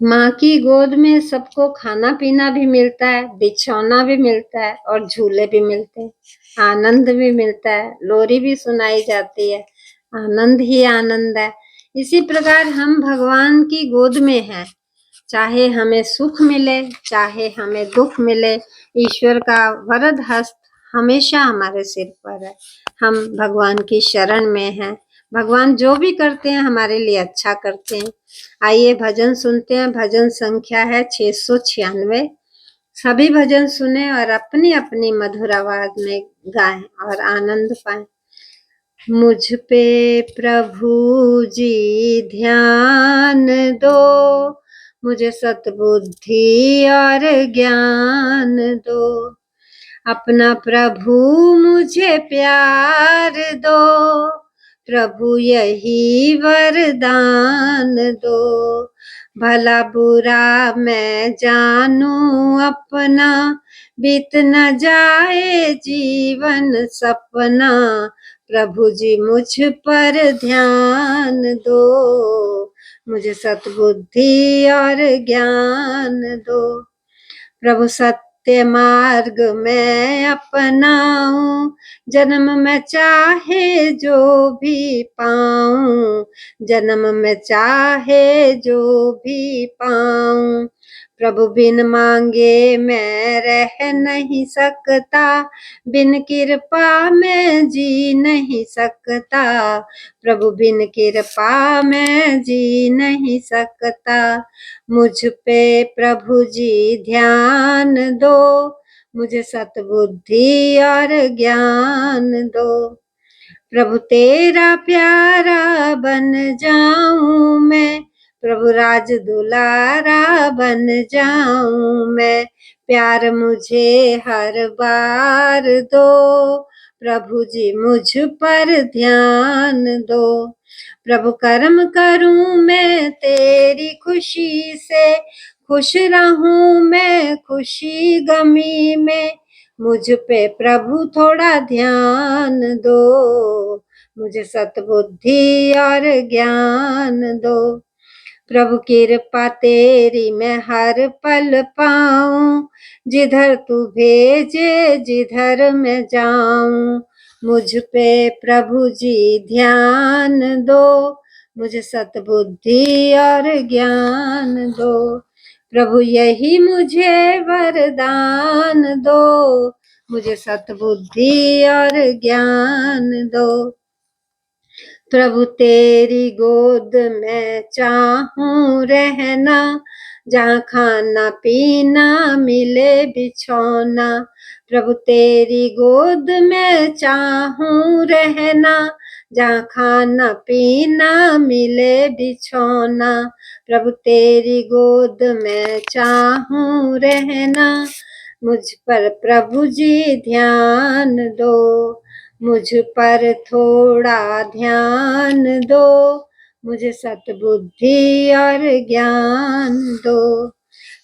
माँ की गोद में सबको खाना पीना भी मिलता है, बिछौना भी मिलता है और झूले भी मिलते हैं, आनंद भी मिलता है, लोरी भी सुनाई जाती है, आनंद ही आनंद है। इसी प्रकार हम भगवान की गोद में हैं, चाहे हमें सुख मिले, चाहे हमें दुख मिले, ईश्वर का वरद हस्त हमेशा हमारे सिर पर है। हम भगवान की शरण में हैं, भगवान जो भी करते हैं हमारे लिए अच्छा करते हैं। आइए भजन सुनते हैं। भजन संख्या है 696। सभी भजन सुने और अपनी अपनी मधुर आवाज में गाएं और आनंद पाएं। मुझ पे प्रभु जी ध्यान दो, मुझे सतबुद्धि और ज्ञान दो, अपना प्रभु मुझे प्यार दो, प्रभु यही वरदान दो। भला बुरा मैं जानूं अपना, बीत न जाए जीवन सपना, प्रभु जी मुझ पर ध्यान दो, मुझे सतबुद्धि और ज्ञान दो। प्रभु सत्य मार्ग मैं अपनाऊं, जन्म में चाहे जो भी पाऊं, जन्म में चाहे जो भी पाऊं, प्रभु बिन मांगे मैं रह नहीं सकता, बिन कृपा मैं जी नहीं सकता, प्रभु बिन कृपा मैं जी नहीं सकता। मुझ पे प्रभु जी ध्यान दो, मुझे सतबुद्धि और ज्ञान दो, प्रभु तेरा प्यारा बन जाऊं मैं, प्रभु राज दुलारा बन जाऊं मैं, प्यार मुझे हर बार दो, प्रभु जी मुझ पर ध्यान दो, प्रभु कर्म करूं मैं तेरी खुशी से, खुश रहूं मैं खुशी गमी में, मुझ पे प्रभु थोड़ा ध्यान दो, मुझे सतबुद्धि और ज्ञान दो, प्रभु कृपा तेरी मैं हर पल पाऊं, जिधर तू भेजे जिधर मैं जाऊं, मुझ पे प्रभु जी ध्यान दो, मुझे सतबुद्धि और ज्ञान दो, प्रभु यही मुझे वरदान दो, मुझे सतबुद्धि और ज्ञान दो, प्रभु तेरी गोद में चाहूं रहना, जहाँ खाना पीना मिले बिछौना, प्रभु तेरी गोद में चाहूं रहना, जहाँ खाना पीना मिले बिछौना, प्रभु तेरी गोद में चाहूं रहना, मुझ पर प्रभु जी ध्यान दो, मुझ पर थोड़ा ध्यान दो, मुझे सतबुद्धि और ज्ञान दो,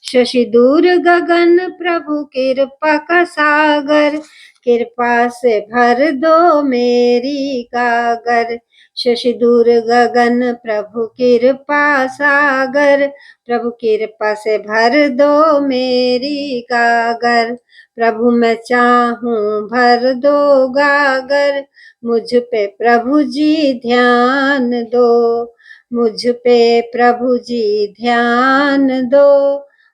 शशि दूर गगन प्रभु कृपा का सागर, कृपा से भर दो मेरी गागर, शशि दूर गगन प्रभु कृपा सागर, प्रभु कृपा से भर दो मेरी गागर, प्रभु मैं चाहूं भर दो गागर, मुझ पे प्रभु जी ध्यान दो, मुझ पे प्रभु जी ध्यान दो,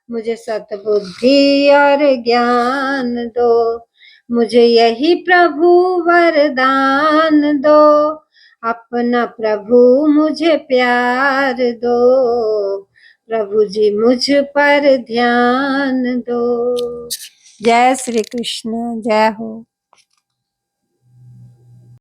मुझे सतबुद्धि और ज्ञान दो, मुझे यही प्रभु वरदान दो, अपना प्रभु मुझे प्यार दो, प्रभु जी मुझ पर ध्यान दो। जय श्री कृष्ण, जय हो।